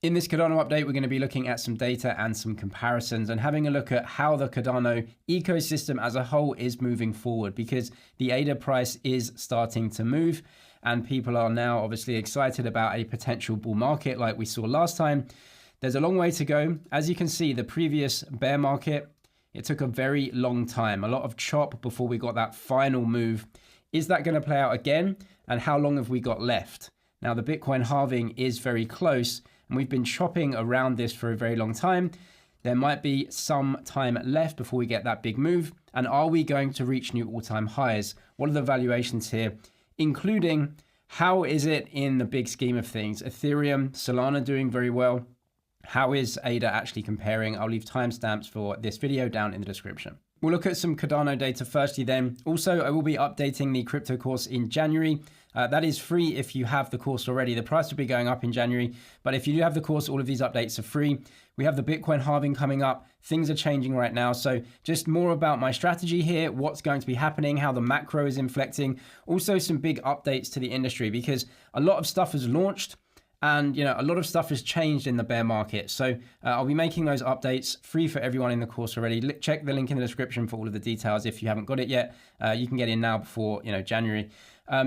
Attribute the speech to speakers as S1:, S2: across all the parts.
S1: In this Cardano update, we're going to be looking at some data and some comparisons and having a look at how the Cardano ecosystem as a whole is moving forward, because the ADA price is starting to move and people are now obviously excited about a potential bull market like we saw last time. There's a long way to go. As you can see, the previous bear market, it took a very long time, a lot of chop before we got that final move. Is that going to play out again? And how long have we got left? Now, the Bitcoin halving is very close, and we've been chopping around this for a very long time. There might be some time left before we get that big move. And are we going to reach new all-time highs? What are the valuations here, including how is it in the big scheme of things? Ethereum, Solana doing very well. How is ADA actually comparing? I'll leave timestamps for this video down in the description. We'll look at some Cardano data firstly then. Also, I will be updating the crypto course in January. That is free if you have the course already. The price will be going up in January, but if you do have the course, all of these updates are free. We have the Bitcoin halving coming up. Things are changing right now. So just more about my strategy here, what's going to be happening, how the macro is inflecting. Also some big updates to the industry because a lot of stuff has launched. And, a lot of stuff has changed in the bear market. So I'll be making those updates free for everyone in the course already. Check the link in the description for all of the details. If you haven't got it yet, you can get in now before, January.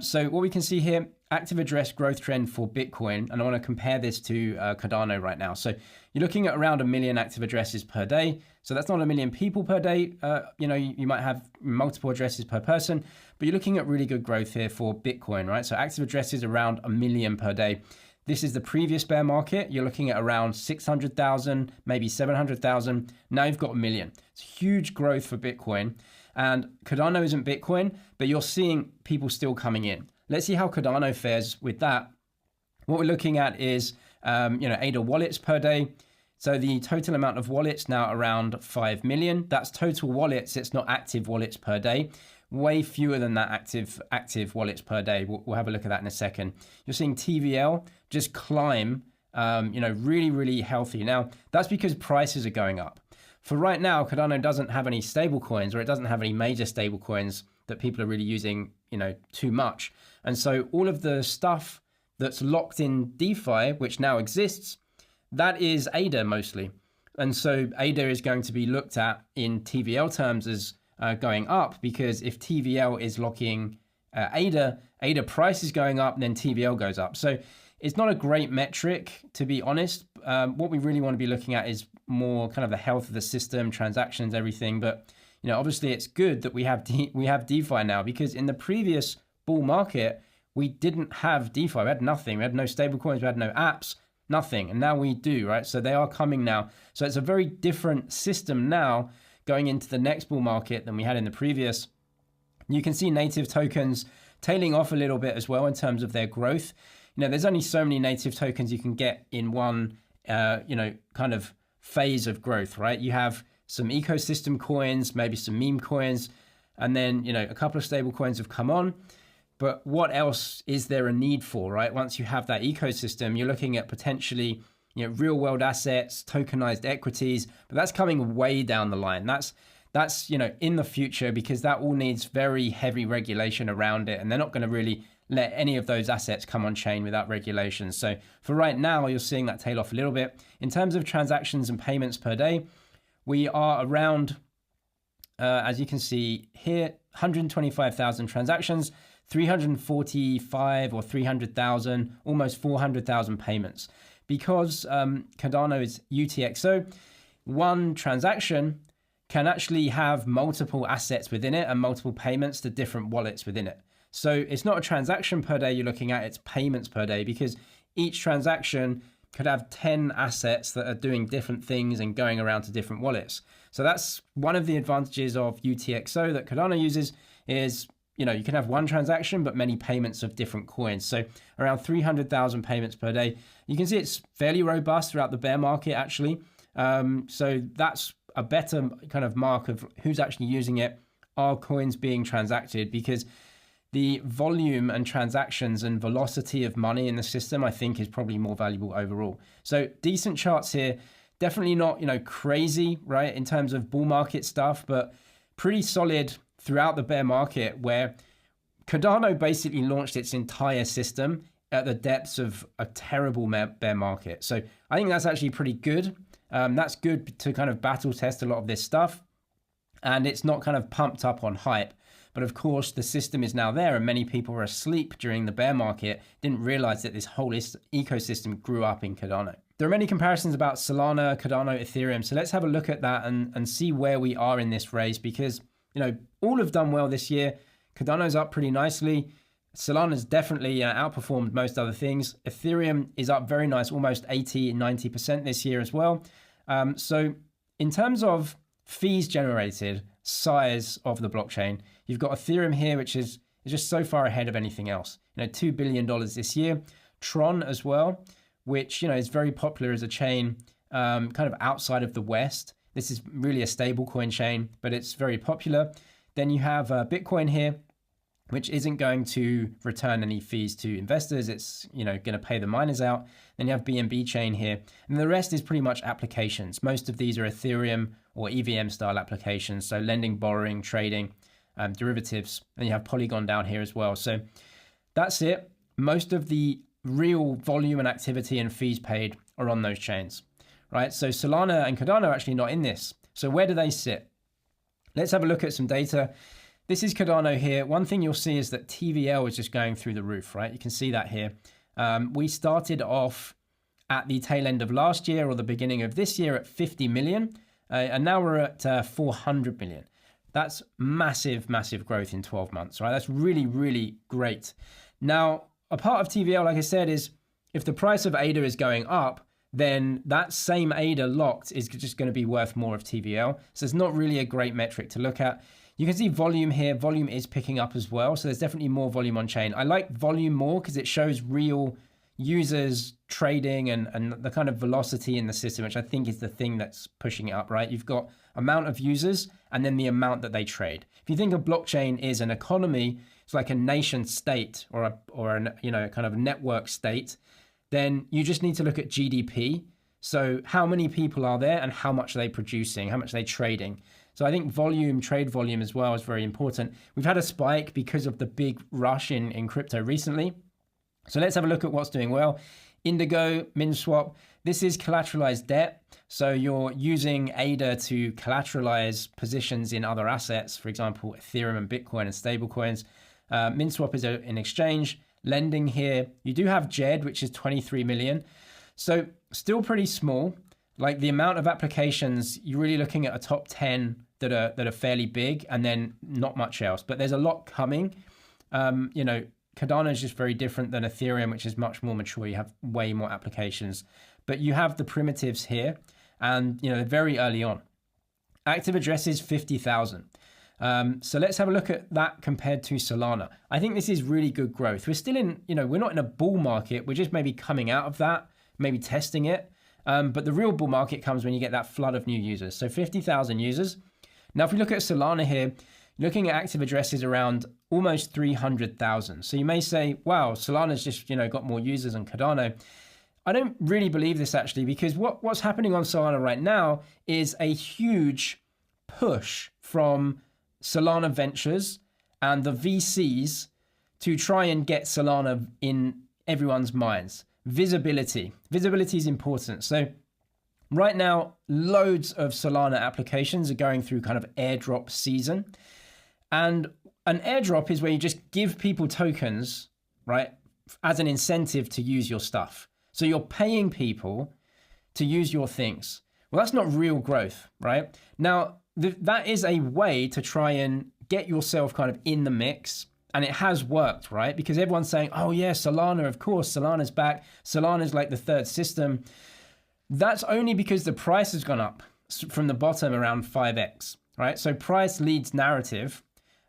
S1: So what we can see here, active address growth trend for Bitcoin. And I want to compare this to Cardano right now. So you're looking at around 1 million active addresses per day. So that's not 1 million people per day. You might have multiple addresses per person, but you're looking at really good growth here for Bitcoin, right? So active addresses around 1 million per day. This is the previous bear market. You're looking at around 600,000, maybe 700,000. Now you've got 1 million. It's huge growth for Bitcoin. And Cardano isn't Bitcoin, but you're seeing people still coming in. Let's see how Cardano fares with that. What we're looking at is, ADA wallets per day. So the total amount of wallets now around 5 million. That's total wallets. It's not active wallets per day. Way fewer than that active wallets per day. We'll have a look at that in a second. You're seeing TVL just climb, really, really healthy. Now, that's because prices are going up. For right now, Cardano doesn't have any stable coins, or it doesn't have any major stable coins that people are really using, too much. And so all of the stuff that's locked in DeFi, which now exists, that is ADA mostly. And so ADA is going to be looked at in TVL terms as going up, because if TVL is locking ADA price is going up, then TVL goes up. So it's not a great metric, to be honest. What we really want to be looking at is more kind of the health of the system, transactions, everything. But obviously it's good that we have DeFi now, because in the previous bull market we didn't have DeFi. We had nothing. We had no stable coins. We had no apps. Nothing. And now we do, right? So they are coming now. So it's a very different system now going into the next bull market than we had in the previous. You can see native tokens tailing off a little bit as well in terms of their growth. There's only so many native tokens you can get in one, kind of phase of growth, right? You have some ecosystem coins, maybe some meme coins, and then, a couple of stable coins have come on. But what else is there a need for, right? Once you have that ecosystem, you're looking at potentially, real world assets, tokenized equities, but that's coming way down the line. That's in the future, because that all needs very heavy regulation around it. And they're not going to really let any of those assets come on chain without regulation. So for right now, you're seeing that tail off a little bit. In terms of transactions and payments per day, we are around, as you can see here, 125,000 transactions, 345 or 300,000, almost 400,000 payments. Because Cardano is UTXO, one transaction can actually have multiple assets within it and multiple payments to different wallets within it. So it's not a transaction per day you're looking at, it's payments per day, because each transaction could have 10 assets that are doing different things and going around to different wallets. So that's one of the advantages of UTXO that Cardano uses is, you can have one transaction, but many payments of different coins. So around 300,000 payments per day. You can see it's fairly robust throughout the bear market, actually. So that's a better kind of mark of who's actually using it. Are coins being transacted? Because the volume and transactions and velocity of money in the system, I think, is probably more valuable overall. So decent charts here. Definitely not, crazy, right, in terms of bull market stuff, but pretty solid throughout the bear market, where Cardano basically launched its entire system at the depths of a terrible bear market. So I think that's actually pretty good. That's good to kind of battle test a lot of this stuff. And it's not kind of pumped up on hype. But of course, the system is now there and many people were asleep during the bear market, didn't realize that this whole ecosystem grew up in Cardano. There are many comparisons about Solana, Cardano, Ethereum. So let's have a look at that and see where we are in this race, because, you know, all have done well this year. Cardano's up pretty nicely. Solana's definitely outperformed most other things. Ethereum is up very nice, almost 80, 90% this year as well. So in terms of fees generated, size of the blockchain, you've got Ethereum here, which is just so far ahead of anything else. You know, $2 billion this year. Tron as well, which, you know, is very popular as a chain, kind of outside of the West. This is really a stable coin chain, but it's very popular. Then you have Bitcoin here, which isn't going to return any fees to investors. It's, you know, going to pay the miners out. Then you have BNB chain here. And the rest is pretty much applications. Most of these are Ethereum or EVM style applications. So lending, borrowing, trading, derivatives. And you have Polygon down here as well. So that's it. Most of the real volume and activity and fees paid are on those chains, right? So Solana and Cardano are actually not in this. So where do they sit? Let's have a look at some data. This is Cardano here. One thing you'll see is that TVL is just going through the roof, right? You can see that here. We started off at the tail end of last year or the beginning of this year at 50 million. And now we're at 400 million. That's massive, massive growth in 12 months, right? That's really, really great. Now, a part of TVL, like I said, is if the price of ADA is going up, then that same ADA locked is just going to be worth more of TVL. So it's not really a great metric to look at. You can see volume here. Volume is picking up as well. So there's definitely more volume on chain. I like volume more because it shows real users trading and the kind of velocity in the system, which I think is the thing that's pushing it up, right? You've got amount of users and then the amount that they trade. If you think a blockchain is an economy, it's like a nation state or a you know, kind of network state, then you just need to look at GDP. So how many people are there and how much are they producing, how much are they trading? So I think volume, trade volume as well is very important. We've had a spike because of the big rush in crypto recently. So let's have a look at what's doing well. Indigo, MinSwap, this is collateralized debt. So you're using ADA to collateralize positions in other assets, for example, Ethereum and Bitcoin and stablecoins. MinSwap is an exchange. Lending here, you do have JED, which is 23 million. So still pretty small. Like the amount of applications, you're really looking at a top 10 that are fairly big and then not much else. But there's a lot coming. You know, Cardano is just very different than Ethereum, which is much more mature. You have way more applications. But you have the primitives here and, you know, they're very early on. Active addresses, 50,000. So let's have a look at that compared to Solana. I think this is really good growth. We're still in, you know, we're not in a bull market. We're just maybe coming out of that, maybe testing it. But the real bull market comes when you get that flood of new users. So 50,000 users. Now, if we look at Solana here, looking at active addresses around almost 300,000. So you may say, wow, Solana's just, you know, got more users than Cardano. I don't really believe this actually, because what's happening on Solana right now is a huge push from Solana Ventures and the VCs to try and get Solana in everyone's minds. Visibility is important. So right now, loads of Solana applications are going through kind of airdrop season. And an airdrop is where you just give people tokens, right, as an incentive to use your stuff. So you're paying people to use your things. Well, that's not real growth, right? Now, that is a way to try and get yourself kind of in the mix. And it has worked, right? Because everyone's saying, oh yeah, Solana, of course, Solana's back. Solana's like the third system. That's only because the price has gone up from the bottom around 5x, right? So price leads narrative.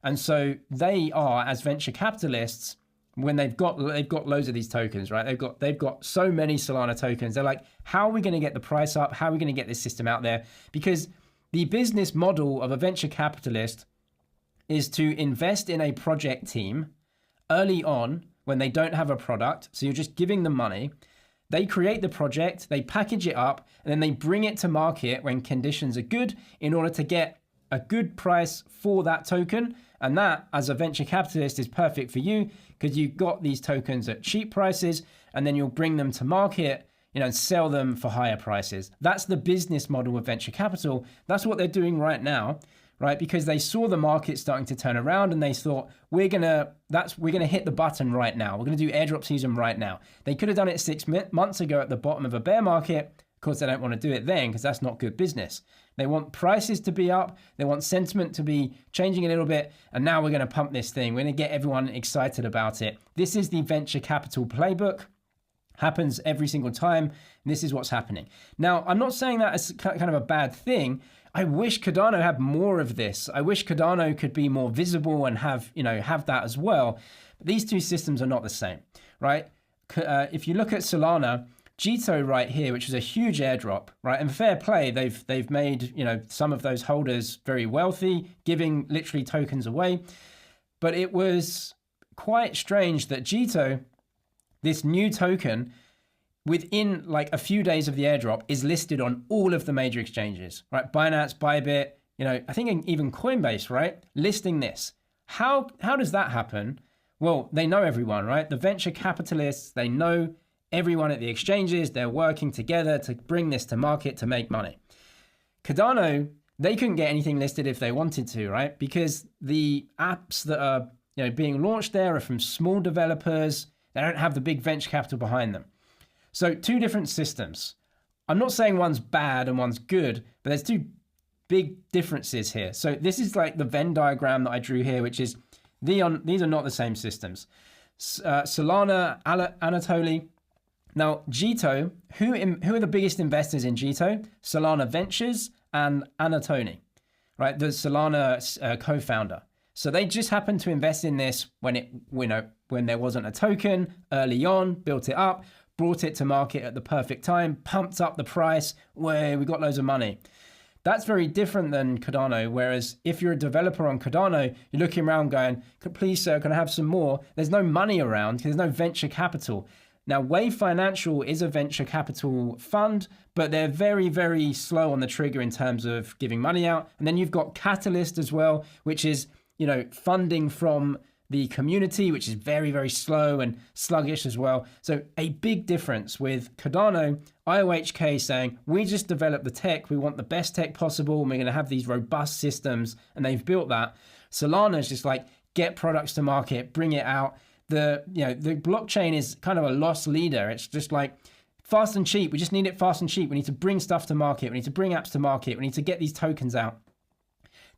S1: And so they are, as venture capitalists, when they've got loads of these tokens, right? They've got so many Solana tokens. They're like, how are we going to get the price up? How are we going to get this system out there? Because the business model of a venture capitalist is to invest in a project team early on when they don't have a product. So you're just giving them money. They create the project, they package it up, and then they bring it to market when conditions are good in order to get a good price for that token. And that, as a venture capitalist, is perfect for you because you've got these tokens at cheap prices and then you'll bring them to market, and sell them for higher prices. That's the business model of venture capital. That's what they're doing right now, right? Because they saw the market starting to turn around and they thought, we're gonna hit the button right now. We're gonna do airdrop season right now. They could have done it 6 months ago at the bottom of a bear market. Of course, they don't want to do it then because that's not good business. They want prices to be up. They want sentiment to be changing a little bit. And now we're going to pump this thing. We're going to get everyone excited about it. This is the venture capital playbook. Happens every single time. This is what's happening. Now, I'm not saying that as kind of a bad thing. I wish Cardano had more of this. I wish Cardano could be more visible and have that as well. But these two systems are not the same, right? If you look at Solana, Jito right here, which is a huge airdrop, right? And fair play, they've made some of those holders very wealthy, giving literally tokens away. But it was quite strange that Jito, this new token, within like a few days of the airdrop, is listed on all of the major exchanges, right? Binance, Bybit, I think even Coinbase, right? Listing this. How does that happen? Well, they know everyone, right? The venture capitalists, they know everyone at the exchanges. They're working together to bring this to market to make money. Cardano, they couldn't get anything listed if they wanted to, right? Because the apps that are being launched there are from small developers. They don't have the big venture capital behind them. So two different systems. I'm not saying one's bad and one's good, but there's two big differences here. So this is like the Venn diagram that I drew here, which is these are not the same systems. Solana, Anatoly. Now, Jito, who are the biggest investors in Jito? Solana Ventures and Anatoly, right? The Solana co-founder. So they just happened to invest in this when there wasn't a token early on, built it up, brought it to market at the perfect time, pumped up the price, we got loads of money. That's very different than Cardano. Whereas if you're a developer on Cardano, you're looking around going, please, sir, can I have some more? There's no money around. There's no venture capital. Now, Wave Financial is a venture capital fund, but they're very, very slow on the trigger in terms of giving money out. And then you've got Catalyst as well, which is, funding from the community, which is very, very slow and sluggish as well. So a big difference with Cardano, IOHK saying, we just developed the tech. We want the best tech possible. And we're going to have these robust systems. And they've built that. Solana is just like, get products to market, bring it out. The blockchain is kind of a lost leader. It's just like fast and cheap. We just need it fast and cheap. We need to bring stuff to market. We need to bring apps to market. We need to get these tokens out.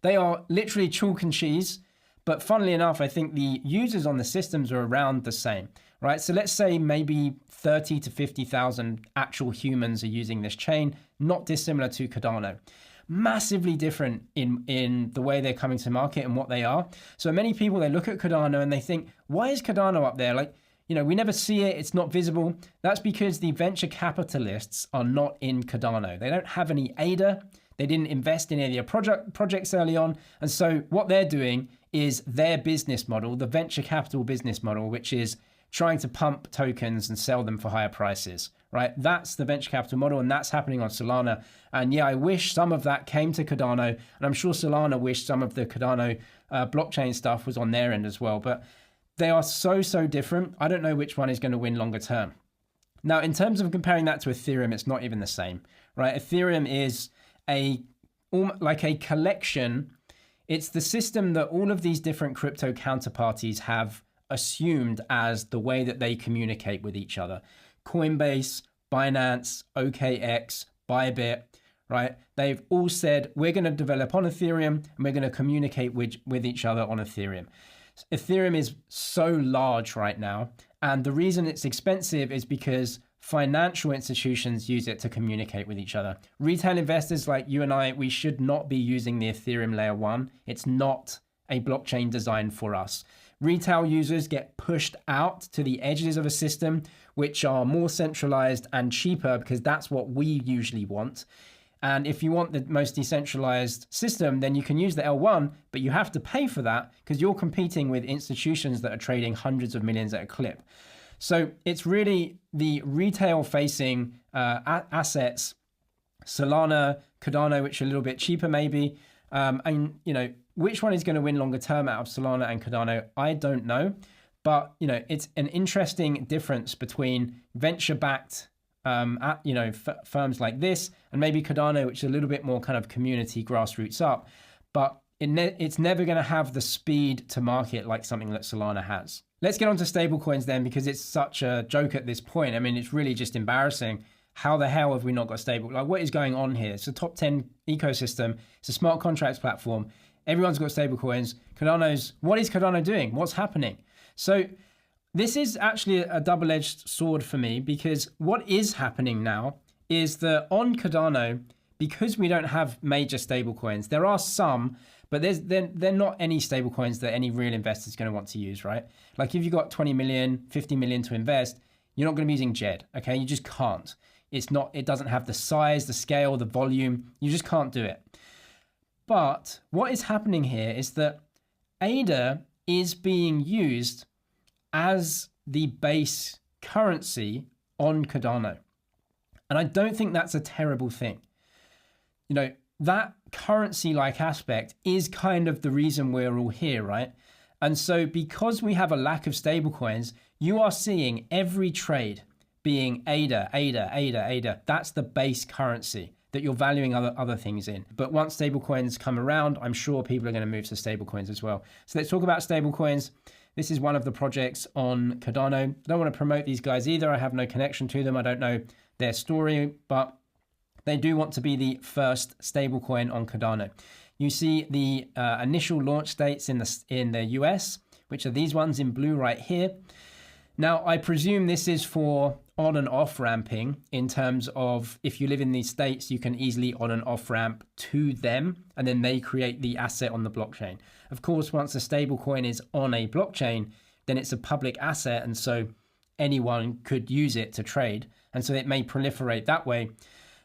S1: They are literally chalk and cheese. But funnily enough, I think the users on the systems are around the same, right? So let's say maybe 30 to 50,000 actual humans are using this chain, not dissimilar to Cardano. Massively different in the way they're coming to market and what they are. So many people, they look at Cardano and they think, why is Cardano up there? Like, we never see it. It's not visible. That's because the venture capitalists are not in Cardano. They don't have any ADA. They didn't invest in any of their projects early on. And so what they're doing is their business model, the venture capital business model, which is trying to pump tokens and sell them for higher prices, right? That's the venture capital model, and that's happening on Solana. And yeah, I wish some of that came to Cardano, and I'm sure Solana wished some of the Cardano blockchain stuff was on their end as well. But they are so different. I don't know which one is going to win longer term. Now, in terms of comparing that to Ethereum, it's not even the same, right? Ethereum is like a collection. It's the system that all of these different crypto counterparties have assumed as the way that they communicate with each other. Coinbase, Binance, OKX, Bybit, right? They've all said, we're going to develop on Ethereum and we're going to communicate with each other on Ethereum. Ethereum is so large right now. And the reason it's expensive is because financial institutions use it to communicate with each other. Retail investors like you and I, we should not be using the Ethereum layer 1. It's not a blockchain designed for us. Retail users get pushed out to the edges of a system which are more centralized and cheaper because that's what we usually want. And if you want the most decentralized system, then you can use the L1, but you have to pay for that because you're competing with institutions that are trading hundreds of millions at a clip. So it's really the retail-facing assets, Solana, Cardano, which are a little bit cheaper maybe, And, which one is going to win longer term out of Solana and Cardano? I don't know. But, it's an interesting difference between venture-backed, firms like this and maybe Cardano, which is a little bit more kind of community grassroots up. But it's never going to have the speed to market like something that Solana has. Let's get on to stablecoins then, because it's such a joke at this point. I mean, it's really just embarrassing. How the hell have we not got stable? Like, what is going on here? It's a top 10 ecosystem. It's a smart contracts platform. Everyone's got stablecoins. What is Cardano doing? What's happening? So this is actually a double-edged sword for me, because what is happening now is that on Cardano, because we don't have major stablecoins, there are some, but they're not any stablecoins that any real investor is going to want to use, right? Like if you've got 20 million, 50 million to invest, you're not going to be using JED, okay? You just can't. It doesn't have the size, the scale, the volume. You just can't do it. But what is happening here is that ADA is being used as the base currency on Cardano. And I don't think that's a terrible thing. That currency-like aspect is kind of the reason we're all here, right? And so because we have a lack of stablecoins, you are seeing every trade being ADA. That's the base currency that you're valuing other things in. But once stablecoins come around, I'm sure people are going to move to stablecoins as well. So let's talk about stablecoins. This is one of the projects on Cardano. I don't want to promote these guys either. I have no connection to them. I don't know their story, but they do want to be the first stablecoin on Cardano. You see the initial launch dates in the US, which are these ones in blue right here. Now, I presume this is for on and off ramping, in terms of if you live in these states, you can easily on and off ramp to them, and then they create the asset on the blockchain. Of course, once a stable coin is on a blockchain, then it's a public asset, and so anyone could use it to trade, and so it may proliferate that way.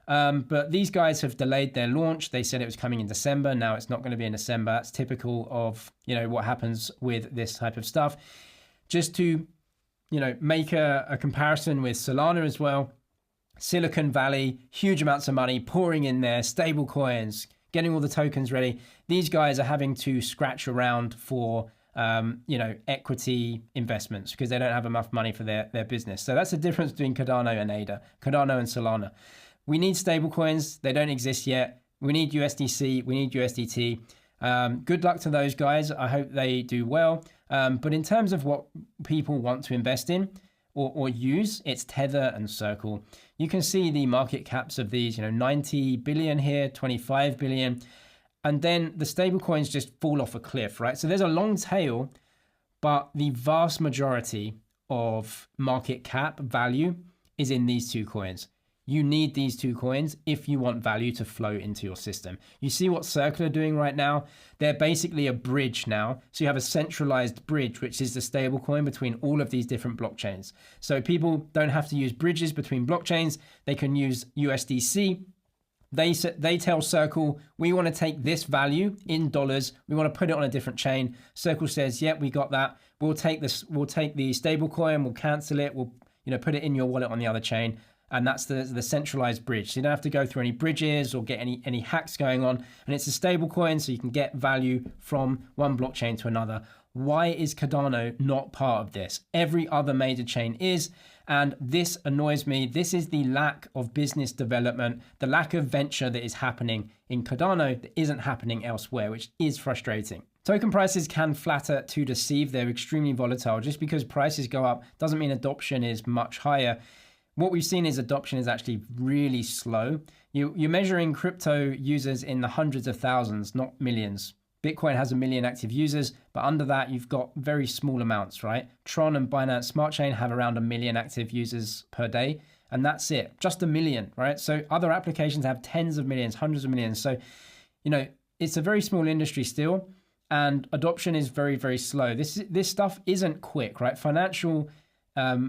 S1: But these guys have delayed their launch. They said it was coming in December. Now it's not going to be in December. That's typical of, what happens with this type of stuff. Just to, make a comparison with Solana as well. Silicon Valley, huge amounts of money pouring in there, stable coins, getting all the tokens ready. These guys are having to scratch around for, equity investments because they don't have enough money for their business. So that's the difference between Cardano and ADA, Cardano and Solana. We need stable coins. They don't exist yet. We need USDC. We need USDT. Good luck to those guys. I hope they do well. But in terms of what people want to invest in or use, it's Tether and Circle. You can see the market caps of these, 90 billion here, 25 billion. And then the stable coins just fall off a cliff, right? So there's a long tail, but the vast majority of market cap value is in these two coins. You need these two coins if you want value to flow into your system. You see what Circle are doing right now? They're basically a bridge now. So you have a centralized bridge, which is the stable coin between all of these different blockchains. So people don't have to use bridges between blockchains. They can use USDC. They tell Circle, we want to take this value in dollars. We want to put it on a different chain. Circle says, yeah, we got that. We'll take the stable coin. We'll cancel it. We'll put it in your wallet on the other chain. And that's the centralized bridge. So you don't have to go through any bridges or get any hacks going on. And it's a stable coin, so you can get value from one blockchain to another. Why is Cardano not part of this? Every other major chain is, and this annoys me. This is the lack of business development, the lack of venture that is happening in Cardano that isn't happening elsewhere, which is frustrating. Token prices can flatter to deceive. They're extremely volatile. Just because prices go up doesn't mean adoption is much higher. What we've seen is adoption is actually really slow. You're measuring crypto users in the hundreds of thousands, not millions. Bitcoin has 1 million active users, but under that, you've got very small amounts, right? Tron and Binance Smart Chain have around 1 million active users per day, and that's it, just 1 million, right? So other applications have tens of millions, hundreds of millions. So, it's a very small industry still, and adoption is very, very slow. This stuff isn't quick, right? Financial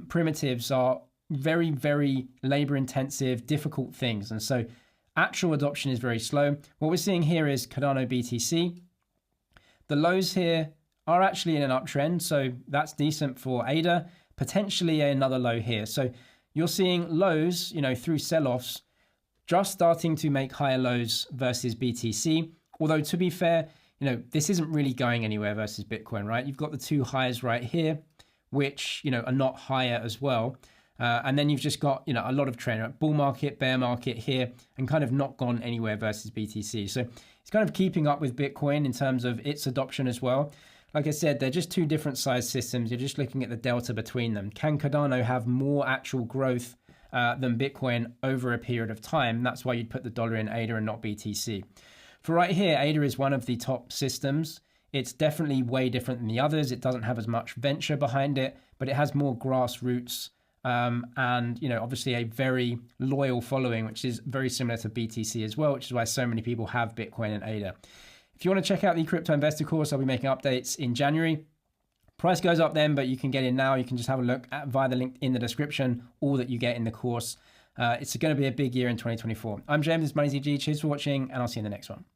S1: primitives are very, very labor intensive, difficult things. And so actual adoption is very slow. What we're seeing here is Cardano BTC. The lows here are actually in an uptrend. So that's decent for ADA, potentially another low here. So you're seeing lows, through sell-offs, just starting to make higher lows versus BTC. Although to be fair, this isn't really going anywhere versus Bitcoin, right? You've got the two highs right here, which, are not higher as well. And then you've just got, a lot of trend, bull market, bear market here, and kind of not gone anywhere versus BTC. So it's kind of keeping up with Bitcoin in terms of its adoption as well. Like I said, they're just two different size systems. You're just looking at the delta between them. Can Cardano have more actual growth than Bitcoin over a period of time? That's why you'd put the dollar in ADA and not BTC. For right here, ADA is one of the top systems. It's definitely way different than the others. It doesn't have as much venture behind it, but it has more grassroots and, obviously a very loyal following, which is very similar to BTC as well, which is why so many people have Bitcoin and ADA. If you want to check out the Crypto Investor course, I'll be making updates in January. Price goes up then, but you can get in now. You can just have a look via the link in the description, all that you get in the course. It's going to be a big year in 2024. I'm James, this is MoneyZG. Cheers for watching, and I'll see you in the next one.